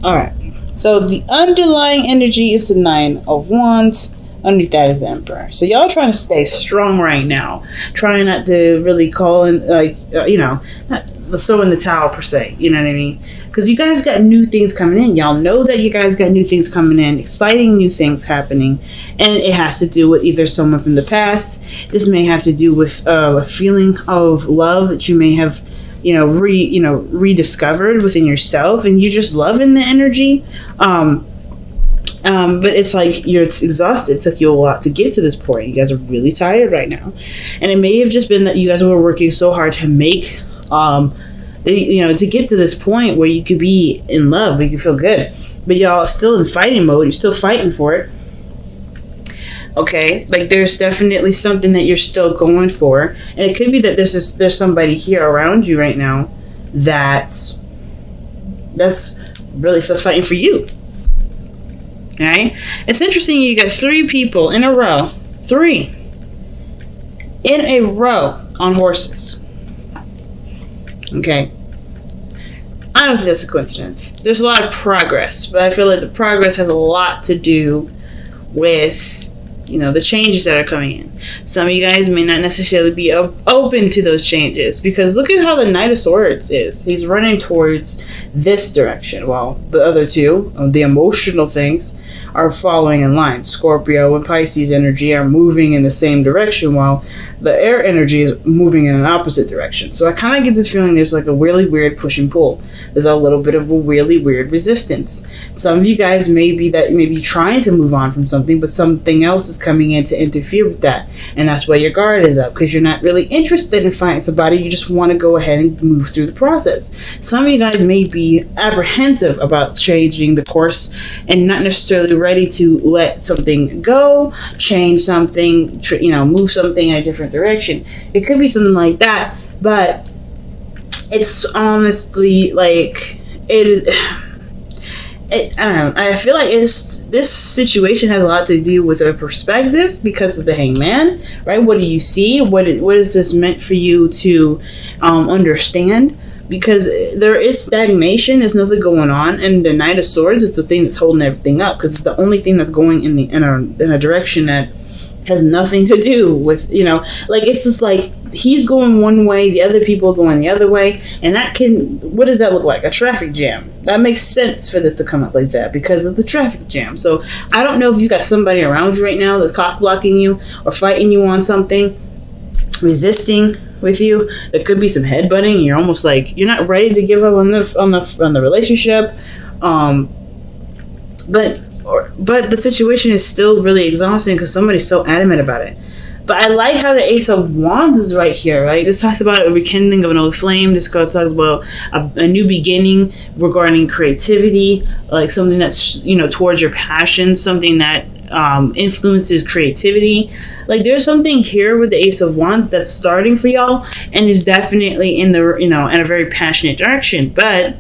All right. So the underlying energy is the Nine of Wands. Underneath that is the Emperor. So y'all trying to stay strong right now. Trying not to really call in, not throw in the towel per se. You know what I mean? Because you guys got new things coming in. Y'all know that you guys got new things coming in. Exciting new things happening. And it has to do with either someone from the past. This may have to do with a feeling of love that you may have rediscovered within yourself, and you're just loving the energy. But it's like you're exhausted. It took you a lot to get to this point. You guys are really tired right now, and it may have just been that you guys were working so hard to make, to get to this point where you could be in love, where you could feel good. But y'all still in fighting mode. You're still fighting for it. Okay, like there's definitely something that you're still going for, and it could be that there's somebody here around you right now that's fighting for you. Okay, it's interesting. You got 3 people in a row, 3 in a row on horses. Okay, I don't think that's a coincidence. There's a lot of progress, but I feel like the progress has a lot to do with the changes that are coming in. Some of you guys may not necessarily be open to those changes, because look at how the Knight of Swords is. He's running towards this direction, while the other 2, the emotional things, are following in line. Scorpio and Pisces energy are moving in the same direction, while the air energy is moving in an opposite direction. So I kind of get this feeling there's like a really weird push and pull. There's a little bit of a really weird resistance. Some of you guys may be trying to move on from something, but something else is coming in to interfere with that. And that's why your guard is up, because you're not really interested in finding somebody. You just want to go ahead and move through the process. Some of you guys may be apprehensive about changing the course and not necessarily ready to let something go, change something, move something in a different direction. It could be something like that, but it's honestly like it is. I don't know. I feel like this situation has a lot to do with a perspective because of the Hangman, right? What do you see? What is this meant for you to understand? Because there is stagnation, there's nothing going on, and the Knight of Swords is the thing that's holding everything up, because it's the only thing that's going in a direction that has nothing to do with, it's just like he's going one way, the other people are going the other way, and what does that look like? A traffic jam. That makes sense for this to come up like that because of the traffic jam. So I don't know if you got somebody around you right now that's cock blocking you or fighting you on something, resisting with you. There could be some headbutting. You're almost like you're not ready to give up on the relationship, but the situation is still really exhausting because somebody's so adamant about it. But I like how the Ace of Wands is right here, right? This talks about a rekindling of an old flame. This card talks about a new beginning regarding creativity, like something that's towards your passion, something that influences creativity. Like there's something here with the Ace of Wands that's starting for y'all, and is definitely in the in a very passionate direction. But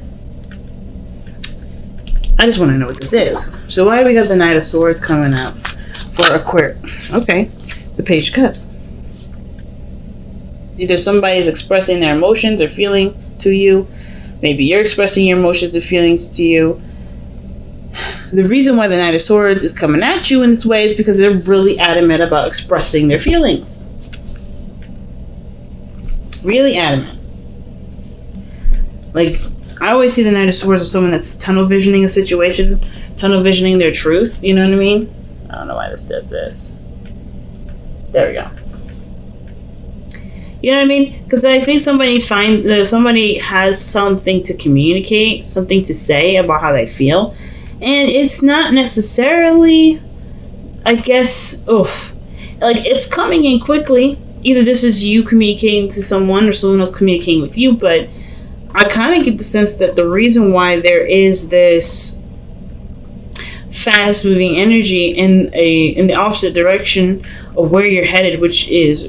I just want to know what this is. So why do we got the Knight of Swords coming up for Aquarius? Okay, the Page of Cups. Either somebody is expressing their emotions or feelings to you. Maybe you're expressing your emotions or feelings to you. The reason why the Knight of Swords is coming at you in this way is because they're really adamant about expressing their feelings. Really adamant. Like, I always see the Knight of Swords as someone that's tunnel visioning a situation, tunnel visioning their truth, you know what I mean? I don't know why this does this. There we go. You know what I mean? Because I think somebody has something to communicate, something to say about how they feel. And it's not necessarily, I guess, like it's coming in quickly. Either this is you communicating to someone or someone else communicating with you, but I kind of get the sense that the reason why there is this fast-moving energy in the opposite direction of where you're headed,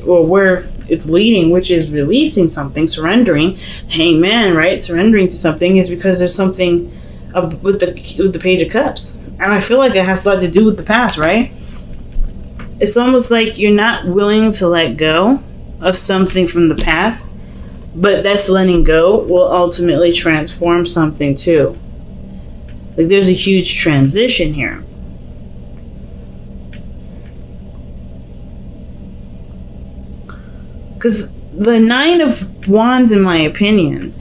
or where it's leading, which is releasing something, surrendering, Hangman, right? Surrendering to something is because there's something with the Page of Cups, and I feel like it has a lot to do with the past, right? It's almost like you're not willing to let go of something from the past, but that's letting go will ultimately transform something too. Like, there's a huge transition here. Because the Nine of Wands, in my opinion,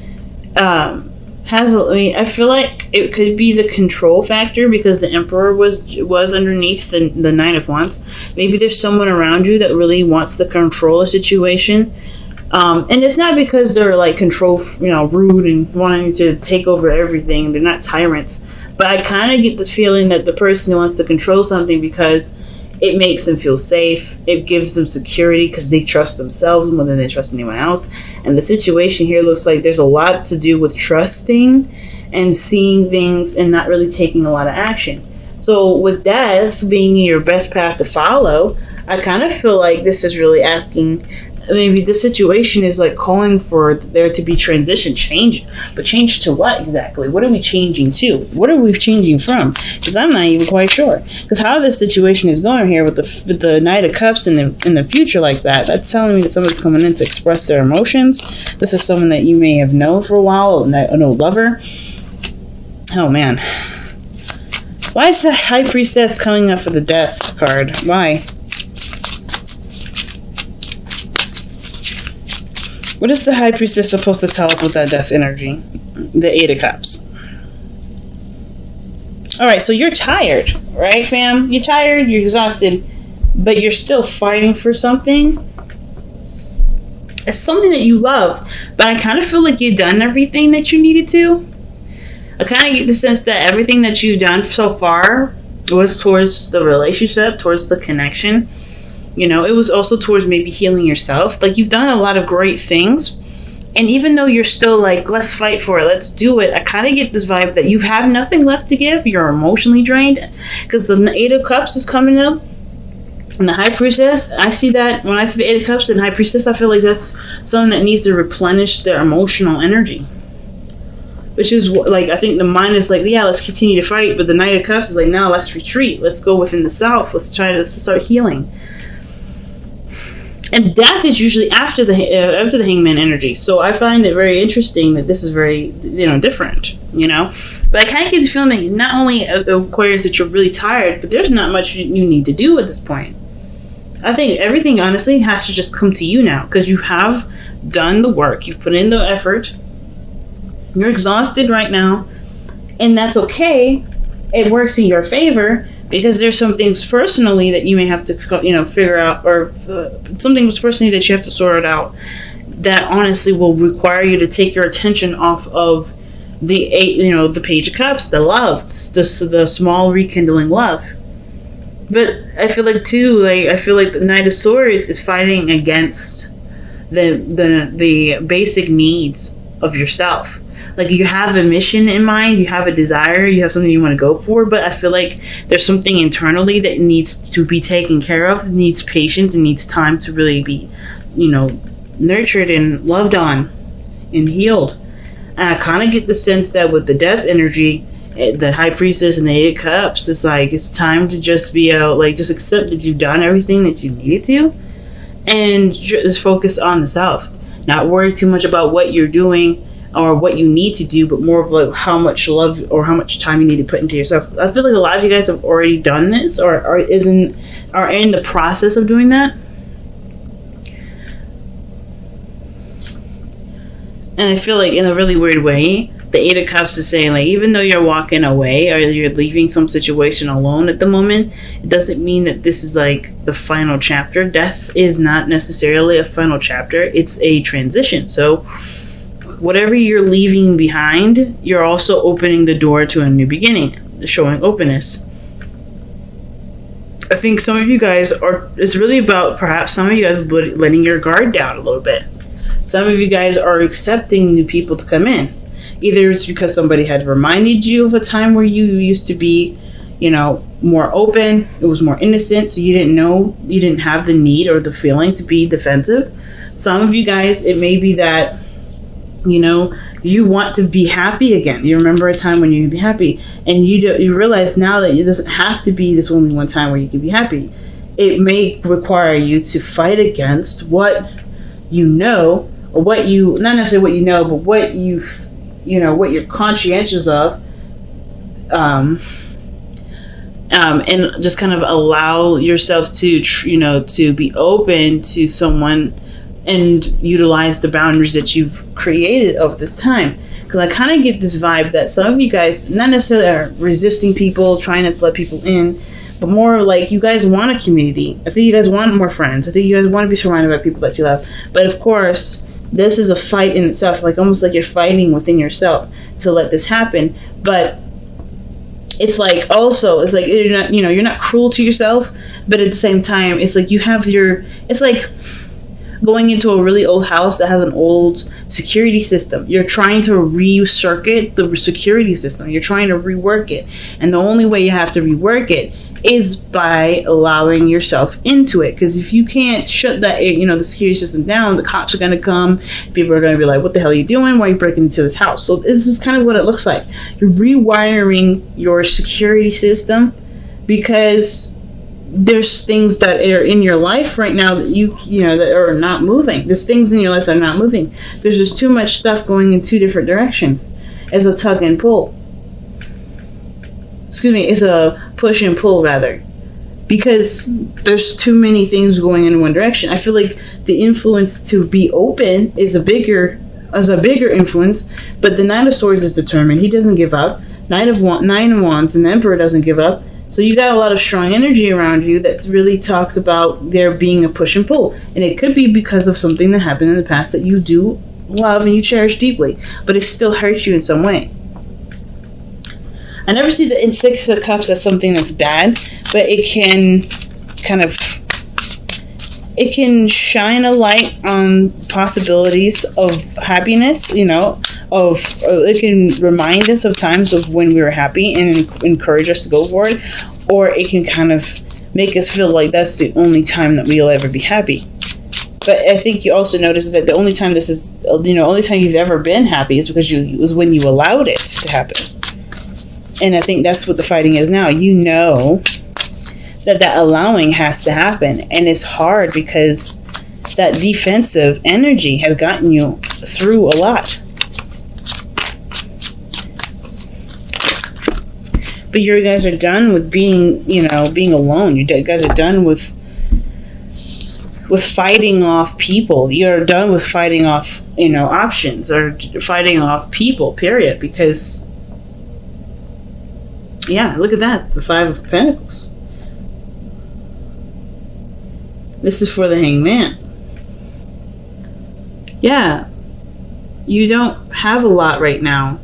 I feel like it could be the control factor, because the Emperor was underneath the Nine of Wands. Maybe there's someone around you that really wants to control a situation. And it's not because they're like rude and wanting to take over everything. They're not tyrants. But I kind of get this feeling that the person wants to control something because it makes them feel safe. It gives them security because they trust themselves more than they trust anyone else. And the situation here looks like there's a lot to do with trusting and seeing things and not really taking a lot of action. So with death being your best path to follow, I kind of feel like this is really asking, maybe the situation is like calling for there to be transition, change. But change to what exactly? What are we changing to? What are we changing from? Because I'm not even quite sure. Because how this situation is going here with the Knight of Cups in the future like that, that's telling me that someone's coming in to express their emotions. This is someone that you may have known for a while, an old lover. Oh man. Why is the High Priestess coming up for the Death card? Why? What is the High Priestess supposed to tell us with that death energy? The Eight of Cups. Alright, so you're tired, right, fam? You're tired, you're exhausted, but you're still fighting for something. It's something that you love, but I kind of feel like you've done everything that you needed to. I kind of get the sense that everything that you've done so far was towards the relationship, towards the connection. You know, it was also towards maybe healing yourself. Like, you've done a lot of great things. And even though you're still like, let's fight for it, let's do it, I kind of get this vibe that you have nothing left to give. You're emotionally drained. Because the Eight of Cups is coming up. And the High Priestess, I see that when I see the Eight of Cups and High Priestess, I feel like that's someone that needs to replenish their emotional energy. Which is like, I think the mind is like, yeah, let's continue to fight. But the Knight of Cups is like, no, let's retreat. Let's go within the self. Let's try to start healing. And death is usually after the Hangman energy. So I find it very interesting that this is very, different, But I kind of get the feeling that not only Aquarius that you're really tired, but there's not much you need to do at this point. I think everything, honestly, has to just come to you now. Because you have done the work. You've put in the effort. You're exhausted right now, and that's okay. It works in your favor because there's some things personally that you may have to, figure out, or something personally that you have to sort out that honestly will require you to take your attention off of the the Page of Cups, the love, the small rekindling love. But I feel like too, the Knight of Swords is fighting against the basic needs of yourself. Like, you have a mission in mind, you have a desire, you have something you want to go for, but I feel like there's something internally that needs to be taken care of, needs patience, and needs time to really be, nurtured and loved on and healed. And I kind of get the sense that with the death energy, the High Priestess and the Eight of Cups, it's like, it's time to just be just accept that you've done everything that you needed to, and just focus on the self. Not worry too much about what you're doing or what you need to do, but more of like how much love or how much time you need to put into yourself. I feel like a lot of you guys have already done this or are in the process of doing that. And I feel like in a really weird way, the Eight of Cups is saying, like, even though you're walking away or you're leaving some situation alone at the moment, it doesn't mean that this is like the final chapter. Death is not necessarily a final chapter. It's a transition. So whatever you're leaving behind, you're also opening the door to a new beginning, showing openness. I think some of you guys it's really about perhaps some of you guys letting your guard down a little bit. Some of you guys are accepting new people to come in. Either it's because somebody had reminded you of a time where you used to be, more open, it was more innocent, so you didn't have the need or the feeling to be defensive. Some of you guys, it may be that you want to be happy again. You remember a time when you'd be happy, and you realize now that it doesn't have to be this only one time where you can be happy. It may require you to fight against what or what not necessarily what but what what you're conscientious of and just kind of allow yourself to, to be open to someone and utilize the boundaries that you've created over this time. Because I kind of get this vibe that some of you guys not necessarily are resisting people, trying to let people in, but more like you guys want a community. I think you guys want more friends. I think you guys want to be surrounded by people that you love. But of course, this is a fight in itself, like almost like you're fighting within yourself to let this happen. But it's like also, it's like you're not, you're not cruel to yourself, but at the same time, it's like you have it's like going into a really old house that has an old security system. You're trying to recircuit the security system. You're trying to rework it. And the only way you have to rework it is by allowing yourself into it. Because if you can't shut that, the security system down, the cops are going to come. People are going to be like, what the hell are you doing? Why are you breaking into this house? So this is kind of what it looks like. You're rewiring your security system because there's things that are in your life right now that that are not moving. There's things in your life that are not moving. There's just too much stuff going in two different directions. It's a tug and pull. It's a push and pull rather. Because there's too many things going in one direction. I feel like the influence to be open is a bigger influence, but the Knight of Swords is determined. He doesn't give up. Nine of Wands and the Emperor doesn't give up. So you got a lot of strong energy around you that really talks about there being a push and pull. And it could be because of something that happened in the past that you do love and you cherish deeply, but it still hurts you in some way. I never see the Six of Cups as something that's bad, but it can it can shine a light on possibilities of happiness, it can remind us of times of when we were happy and encourage us to go for it, or it can kind of make us feel like that's the only time that we'll ever be happy. But I think you also notice that the only time only time you've ever been happy is because it was when you allowed it to happen. And I think that's what the fighting is now. That allowing has to happen. And it's hard because that defensive energy has gotten you through a lot. But you guys are done with being alone. You guys are done with fighting off people. You're done with fighting off, options or fighting off people, period. Because, yeah, look at that. The Five of Pentacles. This is for the Hangman. Yeah. You don't have a lot right now.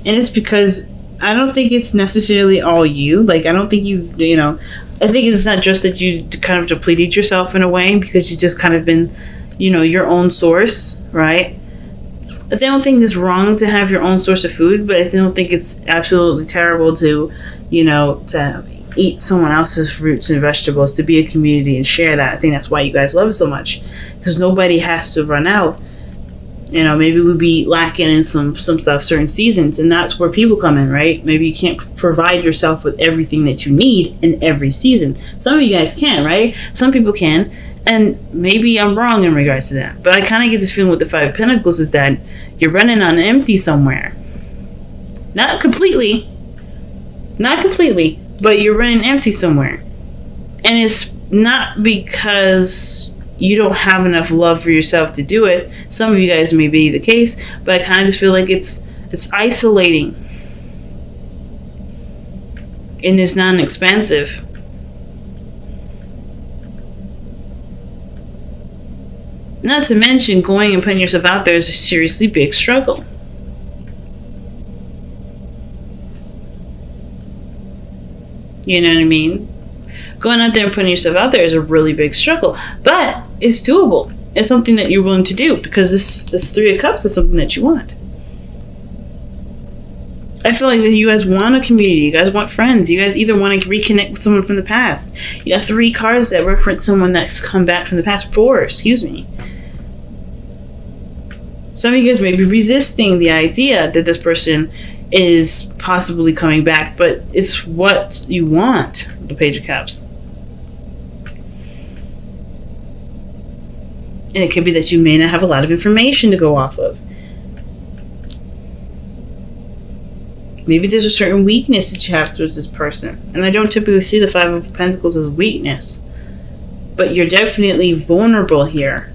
And it's because I don't think it's necessarily all you. Like, I don't think I think it's not just that you kind of depleted yourself in a way because you just kind of been, your own source, right? I don't think it's wrong to have your own source of food, but I don't think it's absolutely terrible to, to eat someone else's fruits and vegetables, to be a community and share that. I think that's why you guys love it so much, because nobody has to run out. Maybe we'd be lacking in some stuff certain seasons, and that's where people come in, right? Maybe you can't provide yourself with everything that you need in every season. Some of you guys can, right? Some people can, and maybe I'm wrong in regards to that. But I kind of get this feeling with the Five of Pentacles is that you're running on empty somewhere. Not completely, but you're running empty somewhere. And it's not because you don't have enough love for yourself to do it. Some of you guys may be the case, but I kind of just feel like it's isolating. And it's non-expansive. Not to mention, going and putting yourself out there is a seriously big struggle. You know what I mean? Going out there and putting yourself out there is a really big struggle. But it's doable. It's something that you're willing to do because this Three of Cups is something that you want. I feel like you guys want a community. You guys want friends. You guys either want to reconnect with someone from the past. You got 3 cards that reference someone that's come back from the past. 4, excuse me. Some of you guys may be resisting the idea that this person is possibly coming back, but it's what you want, the Page of Cups. And it could be that you may not have a lot of information to go off of. Maybe there's a certain weakness that you have towards this person. And I don't typically see the Five of Pentacles as weakness. But you're definitely vulnerable here.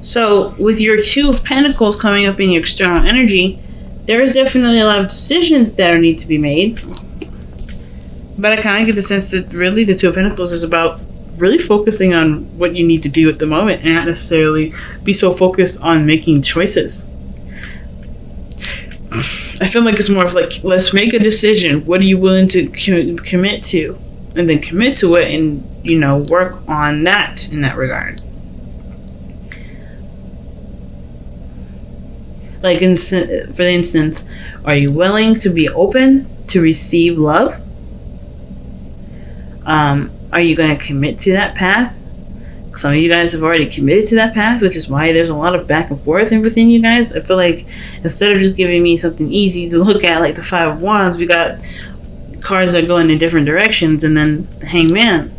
So, with your Two of Pentacles coming up in your external energy, there is definitely a lot of decisions that need to be made. But I kind of get the sense that really the Two of Pentacles is about really focusing on what you need to do at the moment and not necessarily be so focused on making choices. I feel like it's more of like, let's make a decision. What are you willing to commit to? And then commit to it and, you know, work on that in that regard. Like, for instance, are you willing to be open to receive love? Are you going to commit to that path? Some of you guys have already committed to that path, which is why there's a lot of back and forth within you guys. I feel like instead of just giving me something easy to look at, like the Five of Wands, we got cards that go in different directions, and then the Hangman.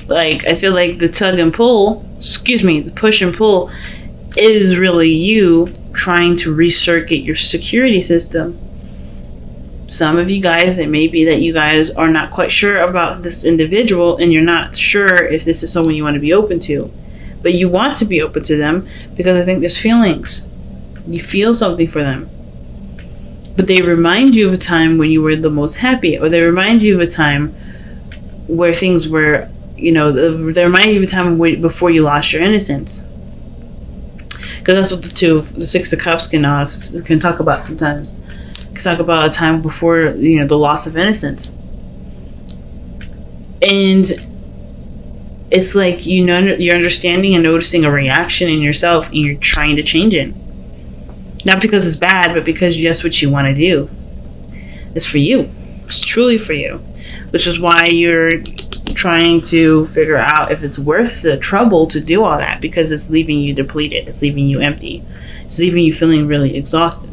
Like, I feel like the tug and pull, the push and pull, is really you trying to recircuit your security system. Some of you guys, it may be that you guys are not quite sure about this individual and you're not sure if this is someone you want to be open to. But you want to be open to them because I think there's feelings. You feel something for them. But they remind you of a time when you were the most happy, or they remind you of a time where things were, you know, they remind you of a time before you lost your innocence. Because that's what the Six of Cups can talk about sometimes. Talk about a time before, you know, the loss of innocence. And it's like, you know, you're understanding and noticing a reaction in yourself and you're trying to change it. Not because it's bad, but because that's what you want to do. It's for you. It's truly for you. Which is why you're trying to figure out if it's worth the trouble to do all that, because it's leaving you depleted. It's leaving you empty. It's leaving you feeling really exhausted.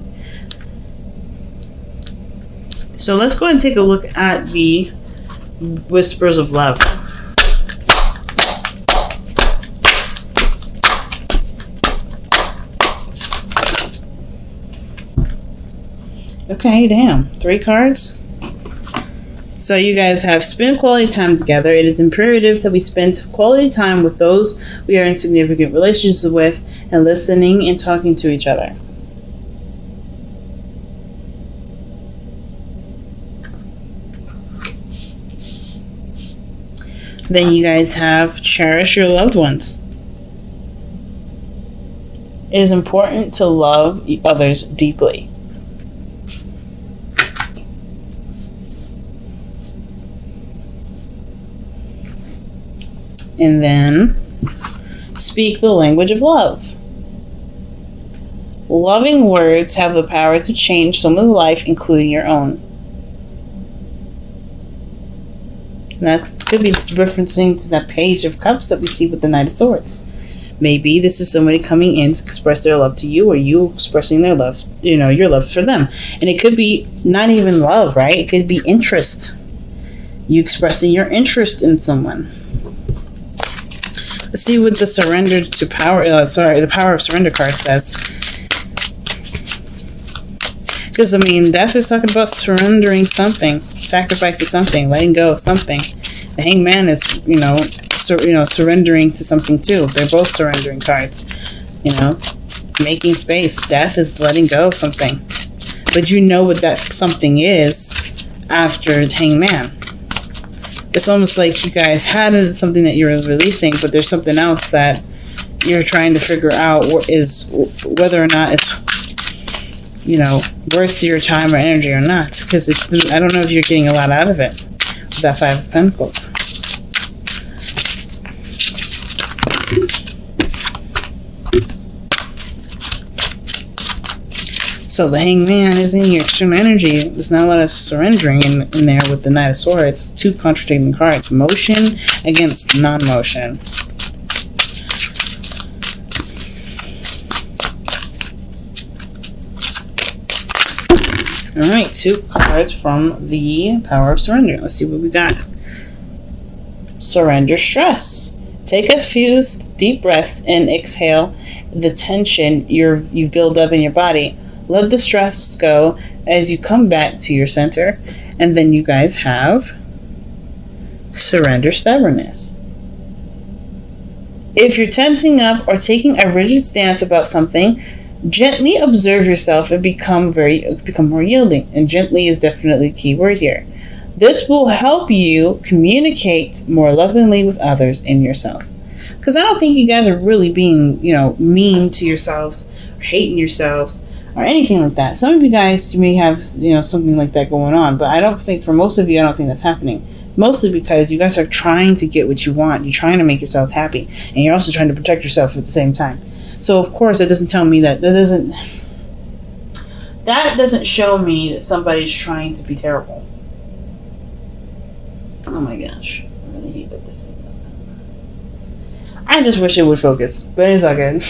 So let's go and take a look at the Whispers of Love. Okay, damn. 3 cards. So you guys have spent quality time together. It is imperative that we spend quality time with those we are in significant relationships with and listening and talking to each other. Then you guys have cherish your loved ones. It is important to love others deeply. And then speak the language of love. Loving words have the power to change someone's life, including your own. And that could be referencing to that Page of Cups that we see with the Knight of Swords. Maybe this is somebody coming in to express their love to you, or you expressing their love, you know, your love for them. And it could be not even love, right? It could be interest. You expressing your interest in someone. Let's see what the surrender to power, the power of surrender card says. Because, I mean, death is talking about surrendering something, sacrificing something, letting go of something. The Hangman is, surrendering to something too. They're both surrendering cards. You know, making space. Death is letting go of something. But you know what that something is after the Hangman. It's almost like you guys had something that you're releasing, but there's something else that you're trying to figure out is whether or not it's, worth your time or energy or not. Because I don't know if you're getting a lot out of it with that Five of Pentacles. So the Hangman is in your extreme energy. There's not a lot of surrendering in there with the Knight of Swords. It's two contradicting cards. Motion against non-motion. Alright, 2 cards from the Power of Surrender. Let's see what we got. Surrender stress. Take a few deep breaths and exhale the tension you've built up in your body. Let the stress go as you come back to your center. And then you guys have surrender stubbornness. If you're tensing up or taking a rigid stance about something, gently observe yourself and become more yielding. And gently is definitely the key word here. This will help you communicate more lovingly with others and yourself. Because I don't think you guys are really being, mean to yourselves or hating yourselves or anything like that. Some of you guys may have, something like that going on, but I don't think, for most of you, I don't think that's happening. Mostly because you guys are trying to get what you want. You're trying to make yourselves happy, and you're also trying to protect yourself at the same time. So, of course, that doesn't tell me that doesn't show me that somebody's trying to be terrible. Oh my gosh, I really hate this thing. I just wish it would focus, but it's all good.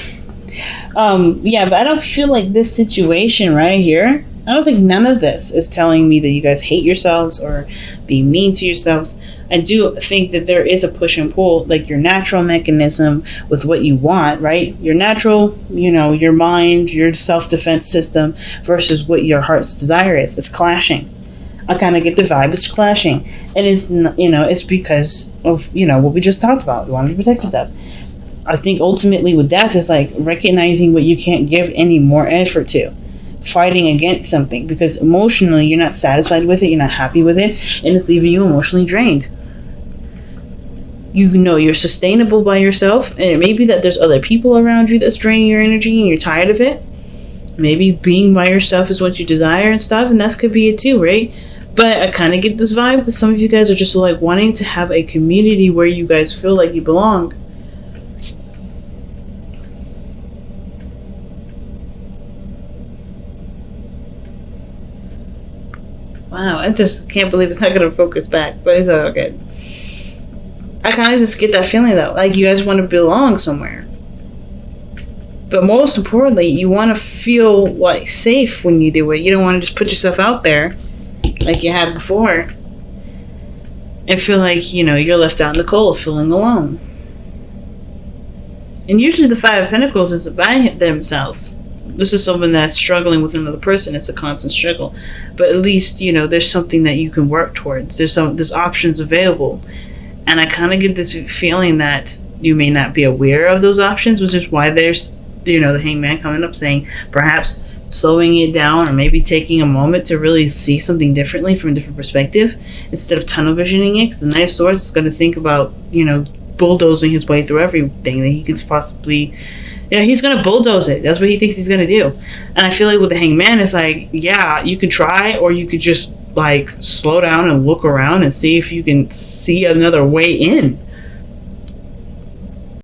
But I don't feel like this situation right here, I don't think none of this is telling me that you guys hate yourselves or be mean to yourselves. I do think that there is a push and pull, like your natural mechanism with what you want, right? Your natural, your mind, your self-defense system versus what your heart's desire is. It's clashing. I kind of get the vibe it's clashing. And it's because of, what we just talked about. You want to protect yourself. I think ultimately with that is like recognizing what you can't give any more effort to. Fighting against something because emotionally you're not satisfied with it, you're not happy with it, and it's leaving you emotionally drained. You're sustainable by yourself, and it may be that there's other people around you that's draining your energy and you're tired of it. Maybe being by yourself is what you desire and stuff, and that could be it too, right? But I kind of get this vibe that some of you guys are just like wanting to have a community where you guys feel like you belong. Wow, I just can't believe it's not going to focus back, but it's all good. I kind of just get that feeling though, like you guys want to belong somewhere. But most importantly, you want to feel like safe when you do it. You don't want to just put yourself out there like you had before and feel like, you're left out in the cold, feeling alone. And usually the Five of Pentacles is by themselves. This is someone that's struggling with another person. It's a constant struggle. But at least, there's something that you can work towards. There's options available. And I kind of get this feeling that you may not be aware of those options, which is why there's, the Hangman coming up saying perhaps slowing it down or maybe taking a moment to really see something differently from a different perspective instead of tunnel visioning it. Because the Knight of Swords is going to think about, bulldozing his way through everything that he could possibly... he's going to bulldoze it. That's what he thinks he's going to do. And I feel like with the Hangman, it's like, yeah, you could try, or you could just, slow down and look around and see if you can see another way in.